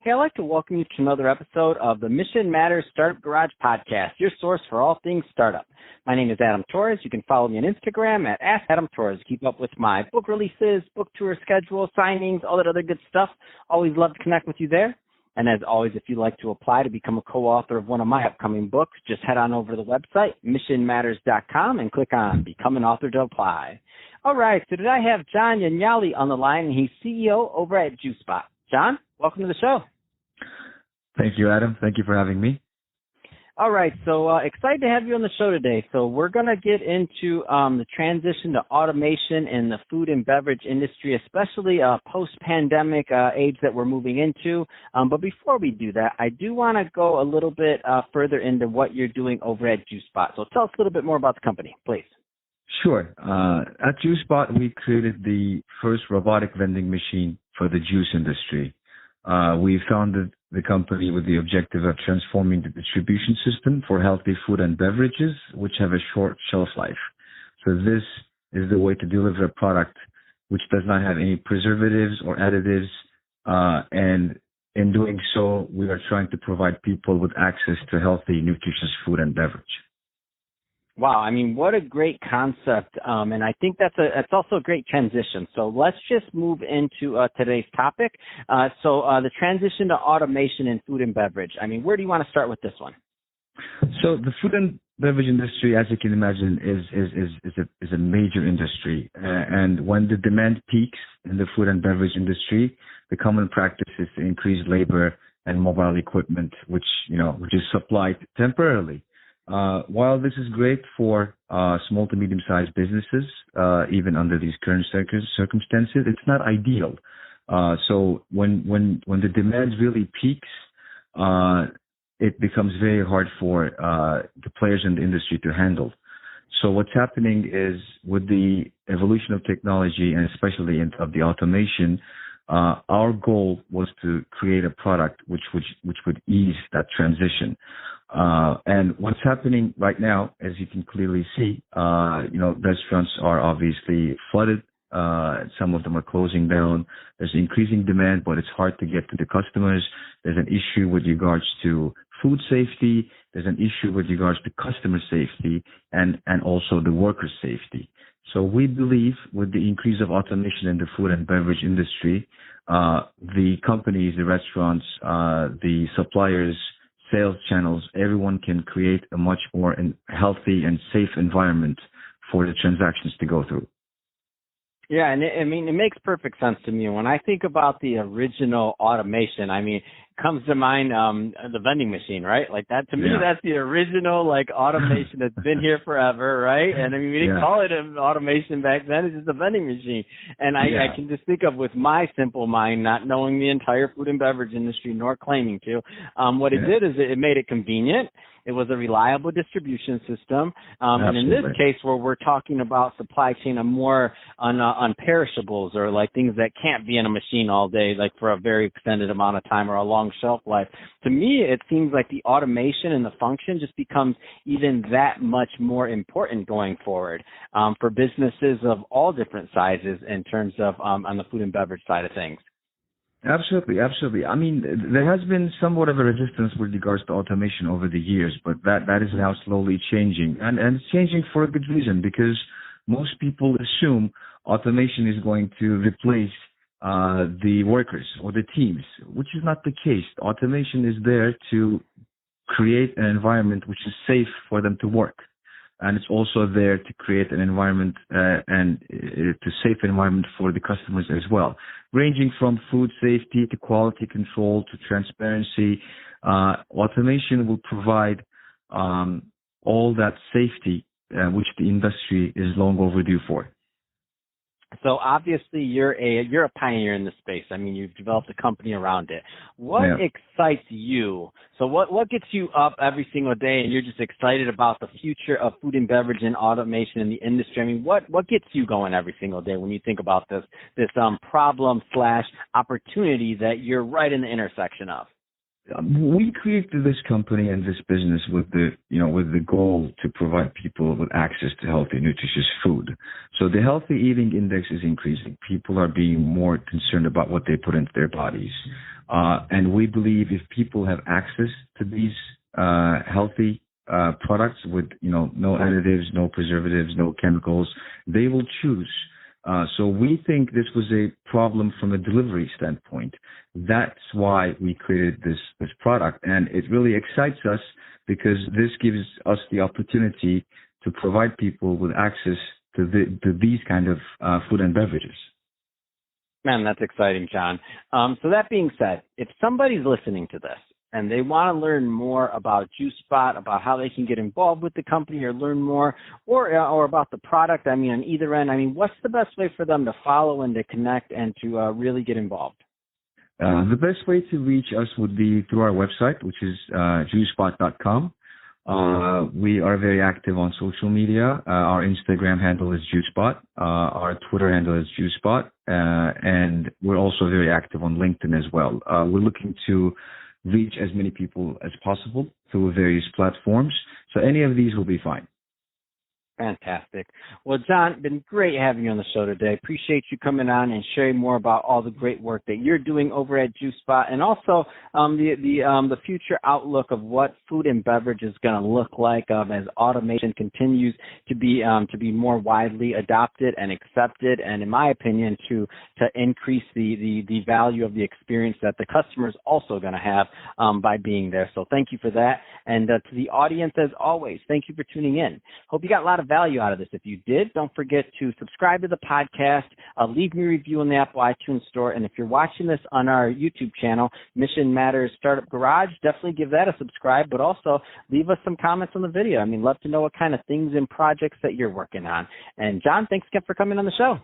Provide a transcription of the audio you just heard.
Hey, I'd like to welcome you to another episode of the Mission Matters Startup Garage podcast, your source for all things startup. My name is Adam Torres. You can follow me on Instagram at @AdamTorres. Keep up with my book releases, book tour schedule, signings, all that other good stuff. Always love to connect with you there. And as always, if you'd like to apply to become a co-author of one of my upcoming books, just head on over to the website, missionmatters.com, and click on Become an Author to apply. All right, so today I have John Yanyali on the line, and he's CEO over at JuiceSpot. John, welcome to the show. Thank you, Adam. Thank you for having me. All right, so excited to have you on the show today. So we're going to get into the transition to automation in the food and beverage industry, especially post-pandemic age that we're moving into. But before we do that, I do want to go a little bit further into what you're doing over at JuiceSpot. So tell us a little bit more about the company, please. Sure. At JuiceSpot, we created the first robotic vending machine for the juice industry. We founded the company with the objective of transforming the distribution system for healthy food and beverages, which have a short shelf life. So this is the way to deliver a product which does not have any preservatives or additives. And in doing so, we are trying to provide people with access to healthy, nutritious food and beverage. Wow, I mean, what a great concept, and I think that's also a great transition. So let's just move into today's topic. So the transition to automation in food and beverage. I mean, where do you want to start with this one? So the food and beverage industry, as you can imagine, is a major industry, and when the demand peaks in the food and beverage industry, the common practice is to increase labor and mobile equipment, which is supplied temporarily. While this is great for small to medium-sized businesses, even under these current circumstances, it's not ideal. So when the demand really peaks, it becomes very hard for the players in the industry to handle. So what's happening is, with the evolution of technology and especially of the automation, our goal was to create a product which would ease that transition. And what's happening right now, as you can clearly see, restaurants are obviously flooded. Some of them are closing down. There's increasing demand, but it's hard to get to the customers. There's an issue with regards to food safety. There's an issue with regards to customer safety and also the worker safety. So we believe with the increase of automation in the food and beverage industry, the companies, the restaurants, the suppliers, sales channels, everyone can create a much more healthy and safe environment for the transactions to go through. Yeah, and it makes perfect sense to me. When I think about the original automation, comes to mind the vending machine, right? Like that, to me, that's the original automation that's been here forever, right? And we didn't call it an automation back then. It's just a vending machine. And I can just think of, with my simple mind, not knowing the entire food and beverage industry nor claiming to, what it did is it made it convenient. It was a reliable distribution system. And in this case, where we're talking about supply chain, more on perishables, or things that can't be in a machine all day, for a very extended amount of time or a long shelf life. To me, it seems like the automation and the function just becomes even that much more important going forward for businesses of all different sizes in terms of on the food and beverage side of things. Absolutely. There has been somewhat of a resistance with regards to automation over the years, but that is now slowly changing. And it's changing for a good reason, because most people assume automation is going to replace the workers or the teams, which is not the case. Automation is there to create an environment which is safe for them to work. And it's also there to create an environment and to safe environment for the customers as well, ranging from food safety to quality control to transparency. Automation will provide all that safety which the industry is long overdue for. So obviously you're a pioneer in the space. You've developed a company around it. What excites you? So what gets you up every single day and you're just excited about the future of food and beverage and automation in the industry? What gets you going every single day when you think about this problem / opportunity that you're right in the intersection of? We created this company and this business with the goal to provide people with access to healthy, nutritious food. So the healthy eating index is increasing. People are being more concerned about what they put into their bodies. And we believe if people have access to these healthy products with, no additives, no preservatives, no chemicals, they will choose. So we think this was a problem from a delivery standpoint. That's why we created this product. And it really excites us because this gives us the opportunity to provide people with access to these kind of food and beverages. Man, that's exciting, John. So that being said, if somebody's listening to this and they want to learn more about JuiceSpot, about how they can get involved with the company or learn more, or about the product, on either end, what's the best way for them to follow and to connect and to really get involved? The best way to reach us would be through our website, which is juicespot.com. We are very active on social media. Our Instagram handle is JuiceSpot. Our Twitter handle is JuiceSpot. And we're also very active on LinkedIn as well. We're looking to reach as many people as possible through various platforms. So any of these will be fine. Fantastic. Well, John, been great having you on the show today. Appreciate you coming on and sharing more about all the great work that you're doing over at JuiceSpot, and also the future outlook of what food and beverage is going to look like as automation continues to be more widely adopted and accepted, and in my opinion, to increase the value of the experience that the customer is also going to have by being there. So thank you for that, and to the audience, as always, thank you for tuning in. Hope you got a lot of value out of this. If you did, don't forget to subscribe to the podcast, leave me a review in the Apple iTunes store, and if you're watching this on our YouTube channel, Mission Matters Startup Garage, definitely give that a subscribe, but also leave us some comments on the video. Love to know what kind of things and projects that you're working on. And John, thanks again for coming on the show.